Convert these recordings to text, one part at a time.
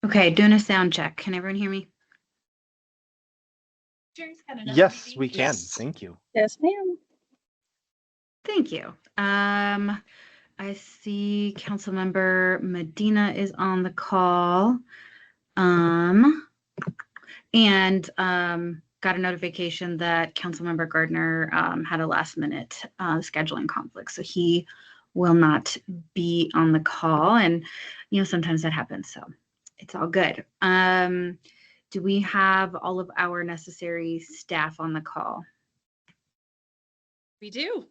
Okay, doing a sound check. Can everyone hear me? Yes, we can. Yes. Thank you. Yes, ma'am. Thank you. I see Councilmember Medina is on the call. And got a notification that Councilmember Gardner had a last minute scheduling conflict. So he will not be on the call. And, sometimes that happens. So it's all good. Do we have all of our necessary staff on the call? We do.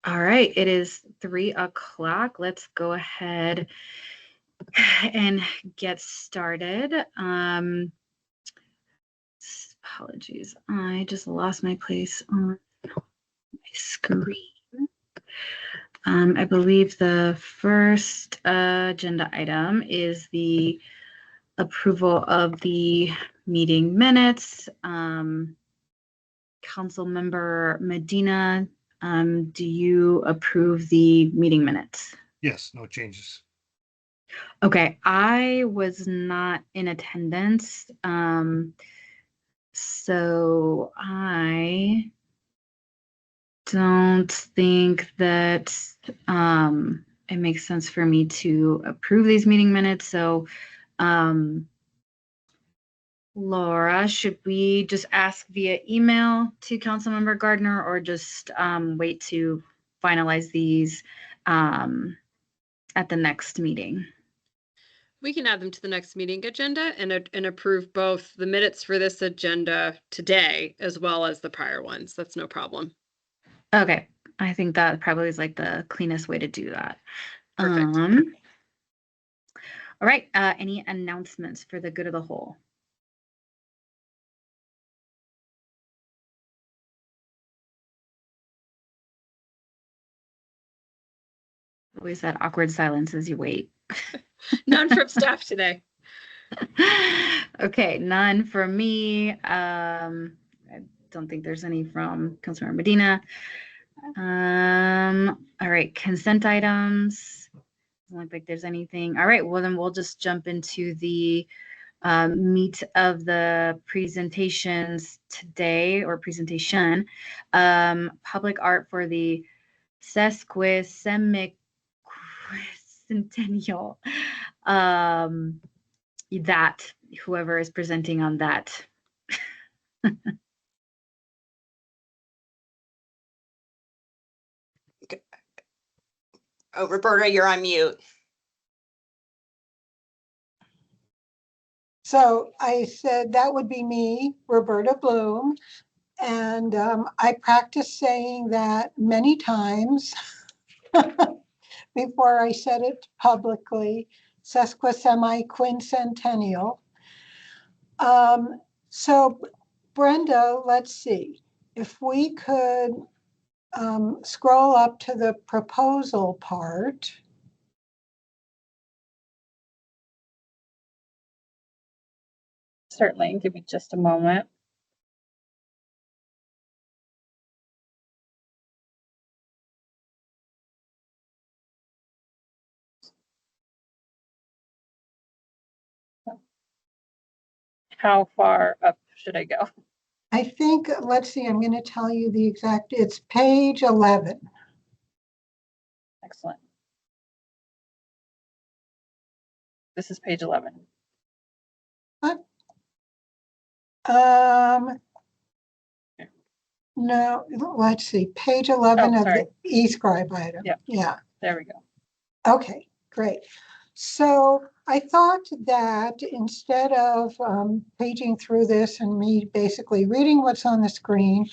All right, it is 3:00. Let's go ahead and get started. Apologies, I just lost my place on my screen. I believe the first agenda item is the approval of the meeting minutes. Councilmember Medina, do you approve the meeting minutes? Yes, no changes. Okay, I was not in attendance, so I don't think that it makes sense for me to approve these meeting minutes. So, Laura, should we just ask via email to Councilmember Gardner or just wait to finalize these at the next meeting? We can add them to the next meeting agenda and approve both the minutes for this agenda today as well as the prior ones. That's no problem. Okay, I think that probably is like the cleanest way to do that. Perfect. All right, any announcements for the good of the whole? Always that awkward silence as you wait. None from staff today. Okay, none from me. I don't think there's any from Councilmember Medina. All right, consent items. Doesn't look like there's anything. All right, well then we'll just jump into the meat of the presentations today, or presentation. Public art for the sesquicentennial. That whoever is presenting on that. Oh, Roberta, you're on mute. So I said that would be me, Roberta Bloom. And I practiced saying that many times before I said it publicly, sesquisemi-quincentennial. So Brenda, let's see, if we could scroll up to the proposal part. Certainly, give me just a moment. How far up should I go? I think, let's see, I'm going to tell you the exact, it's page 11. Excellent. This is page 11. No, let's see, page 11 of the e-scribe item. Yeah. There we go. Okay, great. So I thought that instead of paging through this and me basically reading what's on the screen,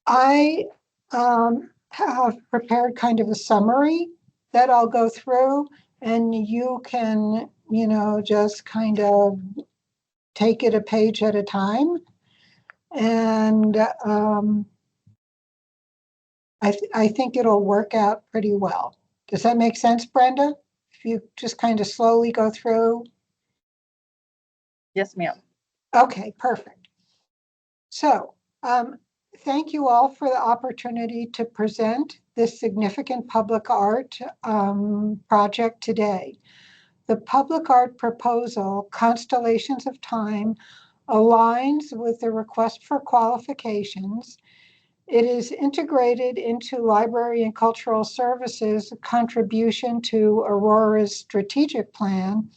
I have prepared kind of a summary that I'll go through, and you can, just kind of take it a page at a time. And I think it'll work out pretty well. Does that make sense, Brenda? If you just kind of slowly go through? Yes, ma'am. Okay, perfect. So thank you all for the opportunity to present this significant public art project today. The public art proposal, Constellations of Time, aligns with the request for qualifications. It is integrated into Library and Cultural Services' contribution to Aurora's strategic plan,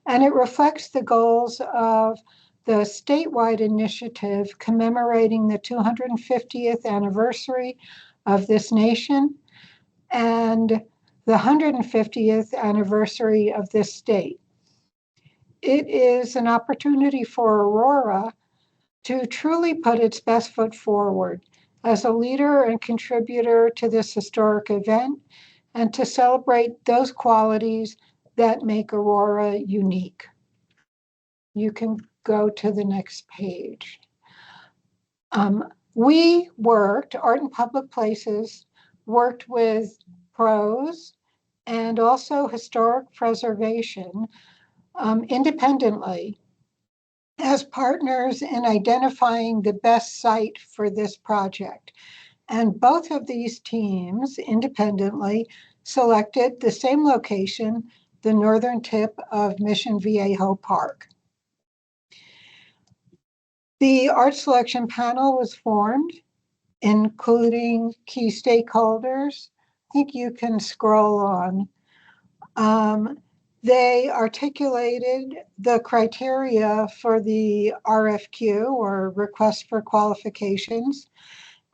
and it reflects the goals of the statewide initiative commemorating the 250th anniversary of this nation and the 150th anniversary of this state. It is an opportunity for Aurora to truly put its best foot forward as a leader and contributor to this historic event and to celebrate those qualities that make Aurora unique. You can go to the next page. We worked, Art in Public Places, worked with PROS and also Historic Preservation independently as partners in identifying the best site for this project. And both of these teams independently selected the same location, the northern tip of Mission Viejo Park. The art selection panel was formed, including key stakeholders. I think you can scroll on. They articulated the criteria for the RFQ, or request for qualifications,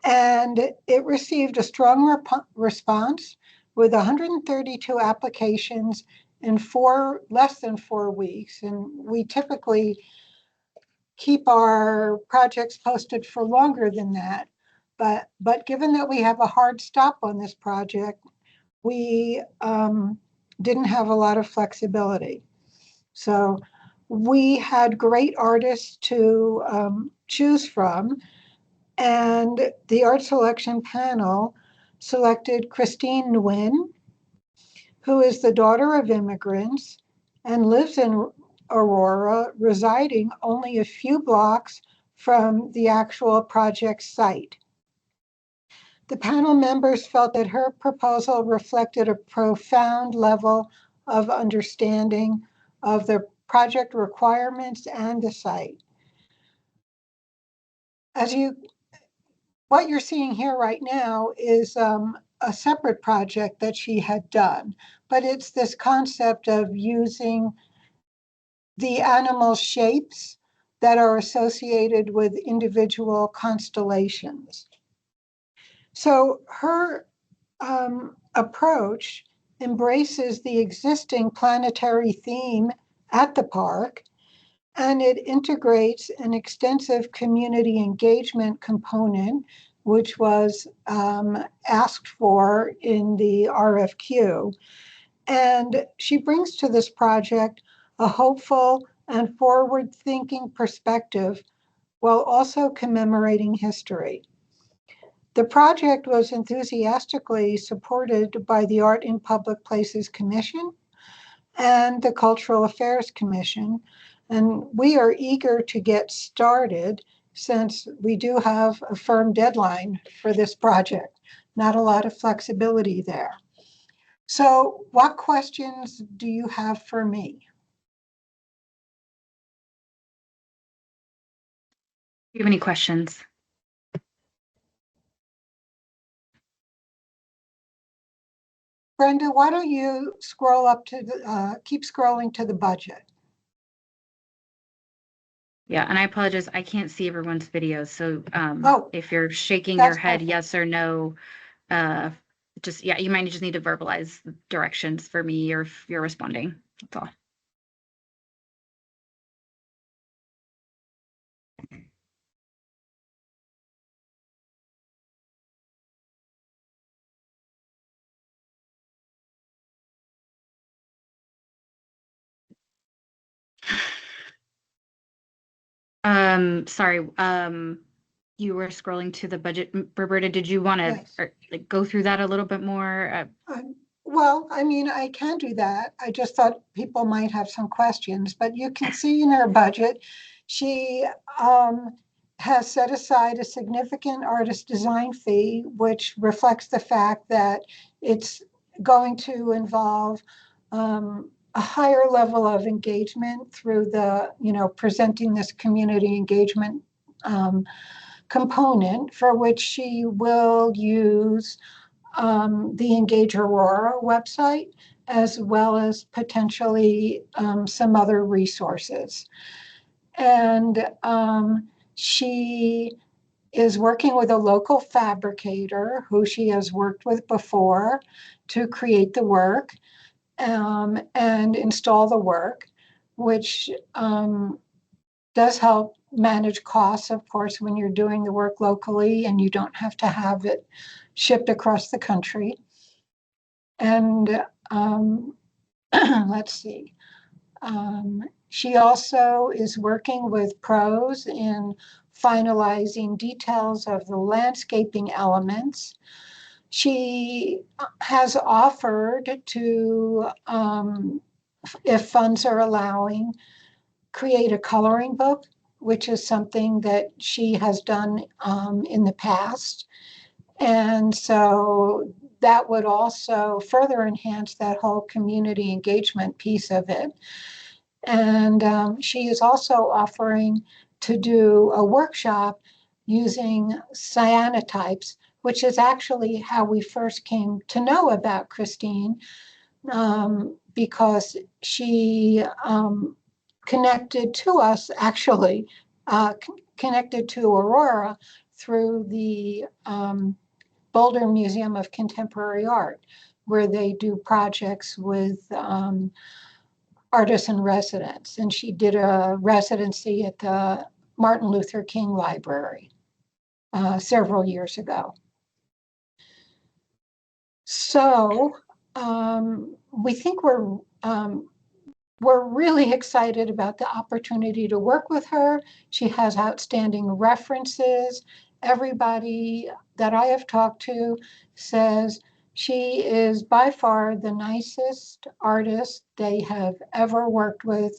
and it received a strong response with 132 applications in less than 4 weeks. And we typically keep our projects posted for longer than that. But given that we have a hard stop on this project, we didn't have a lot of flexibility. So we had great artists to choose from, and the art selection panel selected Christine Nguyen, who is the daughter of immigrants and lives in Aurora, residing only a few blocks from the actual project site. The panel members felt that her proposal reflected a profound level of understanding of the project requirements and the site. What you're seeing here right now is a separate project that she had done, but it's this concept of using the animal shapes that are associated with individual constellations. So her approach embraces the existing planetary theme at the park, and it integrates an extensive community engagement component, which was asked for in the RFQ. And she brings to this project a hopeful and forward-thinking perspective while also commemorating history. The project was enthusiastically supported by the Art in Public Places Commission and the Cultural Affairs Commission, and we are eager to get started since we do have a firm deadline for this project. Not a lot of flexibility there. So what questions do you have for me? Do you have any questions? Brenda, why don't you scroll up to the, keep scrolling to the budget. Yeah, and I apologize, I can't see everyone's videos. So if you're shaking that's your head perfect. yes or no, just, yeah, you might just need to verbalize directions for me or if you're responding. That's all. Sorry, you were scrolling to the budget. Roberta, did you want to Yes. like go through that a little bit more? Well, I mean, I can do that. I just thought people might have some questions, but you can see in her budget, she has set aside a significant artist design fee, which reflects the fact that it's going to involve a higher level of engagement through the, presenting this community engagement component, for which she will use the Engage Aurora website, as well as potentially some other resources. And she is working with a local fabricator who she has worked with before to create the work and install the work, which does help manage costs, of course, when you're doing the work locally and you don't have to have it shipped across the country. And let's see. She also is working with pros in finalizing details of the landscaping elements. She has offered to, if funds are allowing, create a coloring book, which is something that she has done in the past. And so that would also further enhance that whole community engagement piece of it. And she is also offering to do a workshop using cyanotypes, which is actually how we first came to know about Christine, because she connected to us, actually, connected to Aurora through the Boulder Museum of Contemporary Art, where they do projects with artists in residence. And she did a residency at the Martin Luther King Library several years ago. So we think we're really excited about the opportunity to work with her. She has outstanding references. Everybody that I have talked to says she is by far the nicest artist they have ever worked with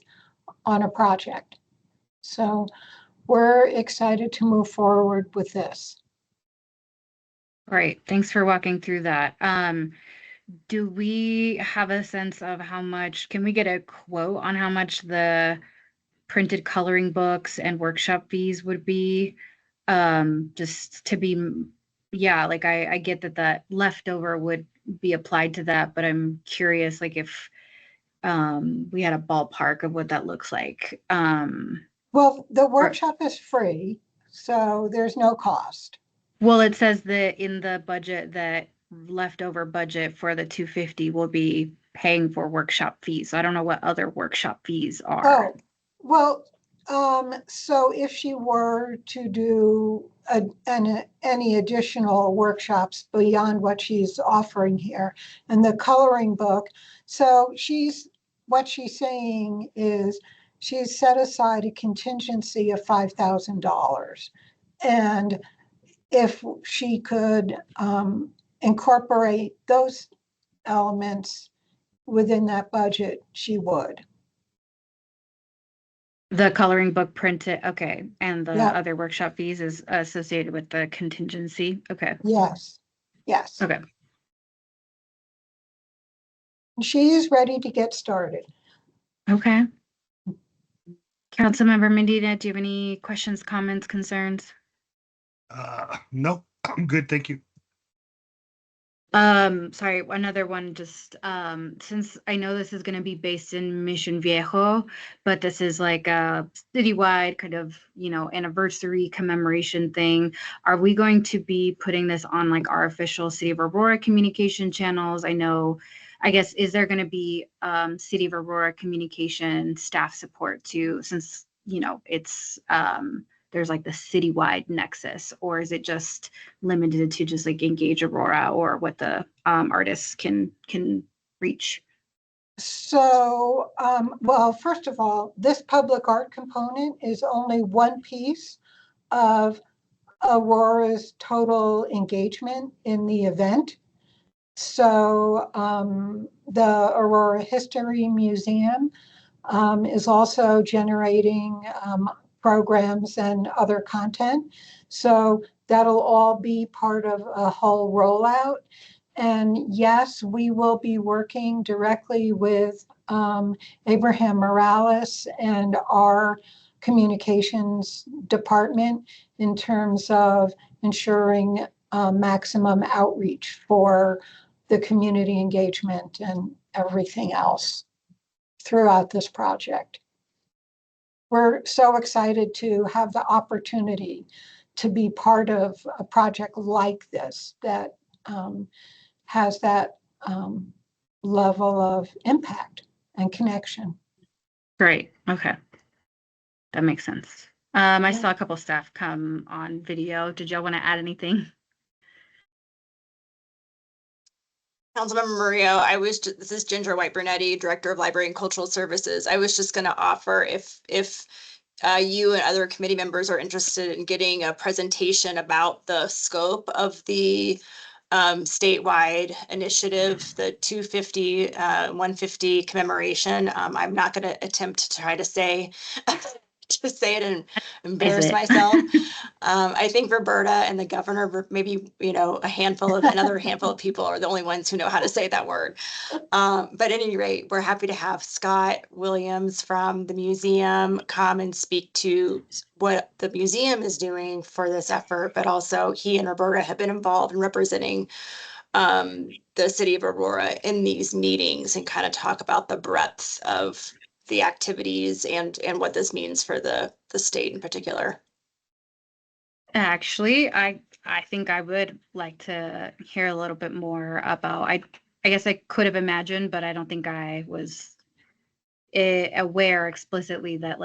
on a project. So we're excited to move forward with this. Great. Thanks for walking through that. Do we have a sense of how much, can we get a quote on how much the printed coloring books and workshop fees would be? Just to be, yeah, like I get that leftover would be applied to that, but I'm curious, like if we had a ballpark of what that looks like. Well, the workshop is free, so there's no cost. Well, it says that in the budget that leftover budget for the 250 will be paying for workshop fees. So I don't know what other workshop fees are. Oh, well, so if she were to do any additional workshops beyond what she's offering here, and the coloring book, so what she's saying is she's set aside a contingency of $5,000. And if she could incorporate those elements within that budget, she would. The coloring book printed, okay, and the Yeah. other workshop fees is associated with the contingency. Okay. Yes, yes. Okay. She is ready to get started. Okay. Councilmember Medina, do you have any questions, comments, concerns? No, I'm good, thank you. Sorry, another one, just since I know this is going to be based in Mission Viejo, but this is like a citywide kind of, anniversary commemoration thing. Are we going to be putting this on like our official City of Aurora communication channels? I guess, is there going to be City of Aurora communication staff support too, since, it's there's like the citywide nexus, or is it just limited to just like Engage Aurora or what the artists can reach? So, well, first of all, this public art component is only one piece of Aurora's total engagement in the event. So the Aurora History Museum is also generating programs and other content. So that'll all be part of a whole rollout. And yes, we will be working directly with Abraham Morales and our communications department in terms of ensuring maximum outreach for the community engagement and everything else throughout this project. We're so excited to have the opportunity to be part of a project like this that has that level of impact and connection. Great. Okay. That makes sense. I Yeah. saw a couple staff come on video. Did y'all want to add anything? Councilmember Murillo, this is Ginger White Brunetti, Director of Library and Cultural Services. I was just going to offer if you and other committee members are interested in getting a presentation about the scope of the statewide initiative, the 250, 150 commemoration. I'm not going to attempt to try to say it and embarrass myself. I think Roberta and the governor, maybe, another handful of people are the only ones who know how to say that word. But at any rate, we're happy to have Scott Williams from the museum come and speak to what the museum is doing for this effort, but also he and Roberta have been involved in representing the city of Aurora in these meetings and kind of talk about the breadth of the activities and what this means for the state in particular. Actually, I think I would like to hear a little bit more about, I guess I could have imagined, but I don't think I was aware explicitly that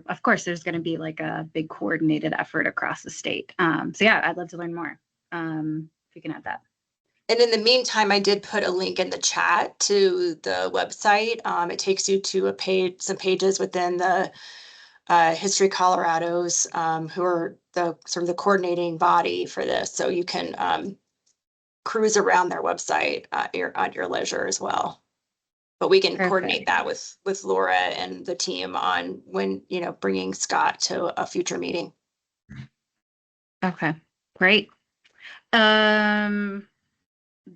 of course there's going to be like a big coordinated effort across the state. So yeah, I'd love to learn more. If you can add that. And in the meantime, I did put a link in the chat to the website. It takes you to some pages within the History Colorado's, who are the sort of the coordinating body for this. So you can cruise around their website at your leisure as well. But we can coordinate that with Laura and the team on when, bringing Scott to a future meeting. Okay, great.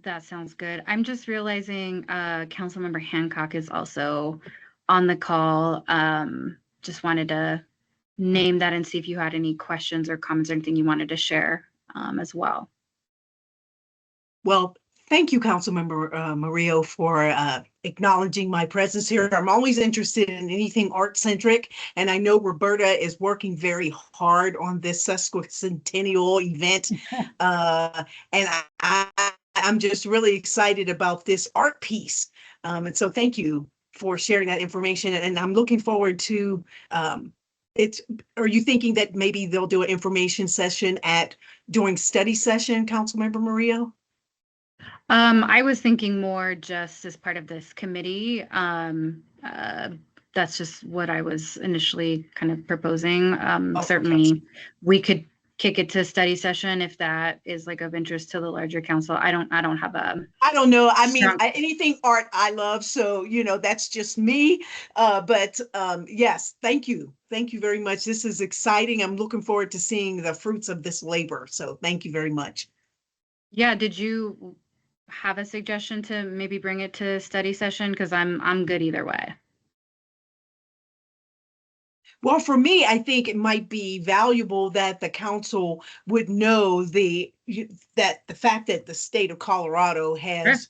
That sounds good. I'm just realizing Councilmember Hancock is also on the call. Just wanted to name that and see if you had any questions or comments or anything you wanted to share as well. Well, thank you, Councilmember Murillo, for acknowledging my presence here. I'm always interested in anything art-centric, and I know Roberta is working very hard on this sesquicentennial event, and I'm just really excited about this art piece. And so thank you for sharing that information, and I'm looking forward to are you thinking that maybe they'll do an information session during study session, Councilmember Murillo? I was thinking more just as part of this committee. That's just what I was initially kind of proposing. Certainly we could kick it to study session if that is of interest to the larger council. I don't have I don't know. I mean, anything art I love. So, that's just me. But yes, thank you. Thank you very much. This is exciting. I'm looking forward to seeing the fruits of this labor. So thank you very much. Yeah. Did you have a suggestion to maybe bring it to study session? Because I'm good either way. Well, for me, I think it might be valuable that the council would know the fact that the state of Colorado has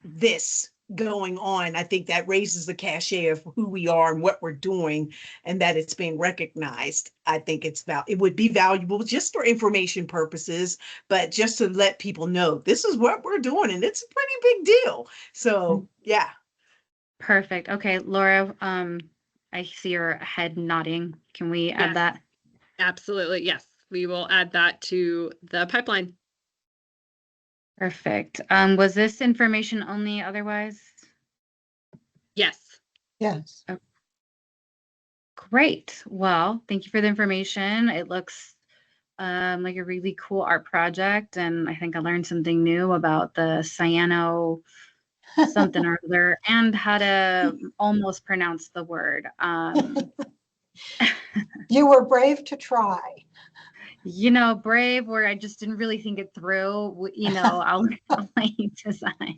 this going on. I think that raises the cachet of who we are and what we're doing, and that it's being recognized. I think it would be valuable just for information purposes, but just to let people know this is what we're doing, and it's a pretty big deal. So yeah. Perfect. Okay, Laura, I see your head nodding. Can we add that? Absolutely. Yes, we will add that to the pipeline. Perfect. Was this information only otherwise? Yes. Yes. Oh. Great. Well, thank you for the information. It looks like a really cool art project, and I think I learned something new about the cyano something or other and how to almost pronounce the word. You were brave to try. You know, brave, where I just didn't really think it through. You know, I'll let you decide.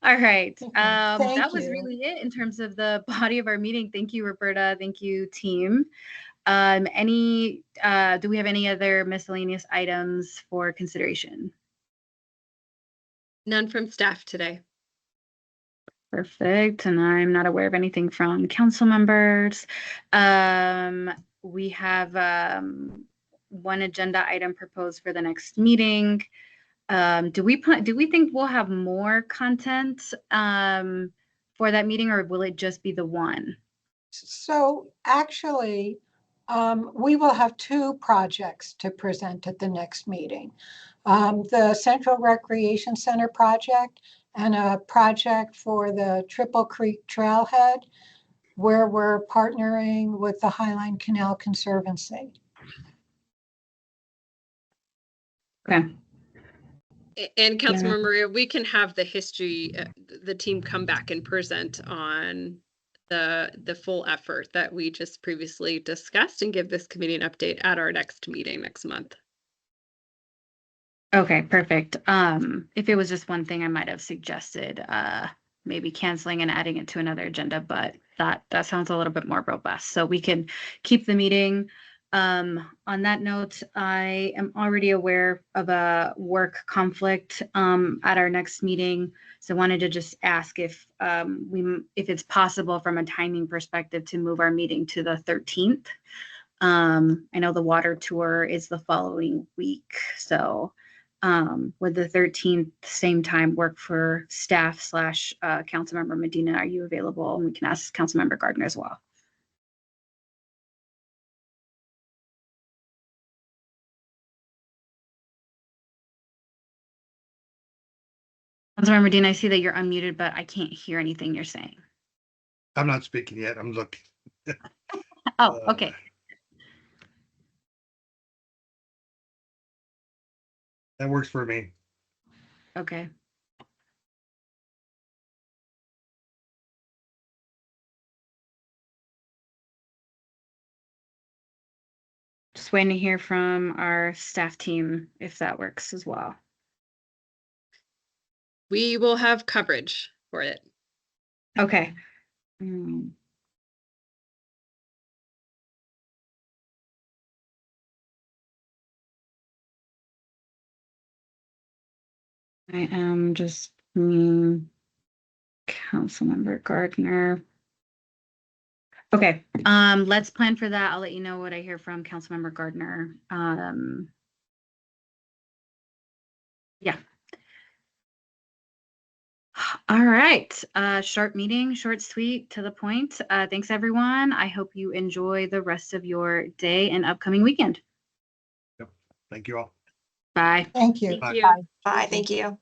All right. Thank That was you. really it in terms of the body of our meeting. Thank you, Roberta. Thank you, team. Do we have any other miscellaneous items for consideration? None from staff today. Perfect. And I'm not aware of anything from council members. We have one agenda item proposed for the next meeting. Do we think we'll have more content for that meeting, or will it just be the one? So actually, we will have two projects to present at the next meeting. The Central Recreation Center project and a project for the Triple Creek Trailhead, where we're partnering with the Highline Canal Conservancy. And Councilmember Maria, we can have the history, the team come back and present on the full effort that we just previously discussed and give this committee an update at our next meeting next month. Okay, perfect. If it was just one thing, I might have suggested maybe canceling and adding it to another agenda, but that sounds a little bit more robust. So we can keep the meeting. On that note, I am already aware of a work conflict at our next meeting. So I wanted to just ask if it's possible from a timing perspective to move our meeting to the 13th. I know the water tour is the following week, so would the 13th same time work for staff / Councilmember Medina? Are you available? And we can ask Councilmember Gardner as well. Councilmember Medina, I see that you're unmuted, but I can't hear anything you're saying. I'm not speaking yet. I'm looking. Oh, okay. That works for me. Okay. Just waiting to hear from our staff team if that works as well. We will have coverage for it. Okay. I am just Councilmember Gardner. Okay, let's plan for that. I'll let you know what I hear from Councilmember Gardner. Yeah. All right, short meeting, short, sweet, to the point. Thanks, everyone. I hope you enjoy the rest of your day and upcoming weekend. Yep. Thank you all. Bye. Thank you. Thank you. Bye, thank you.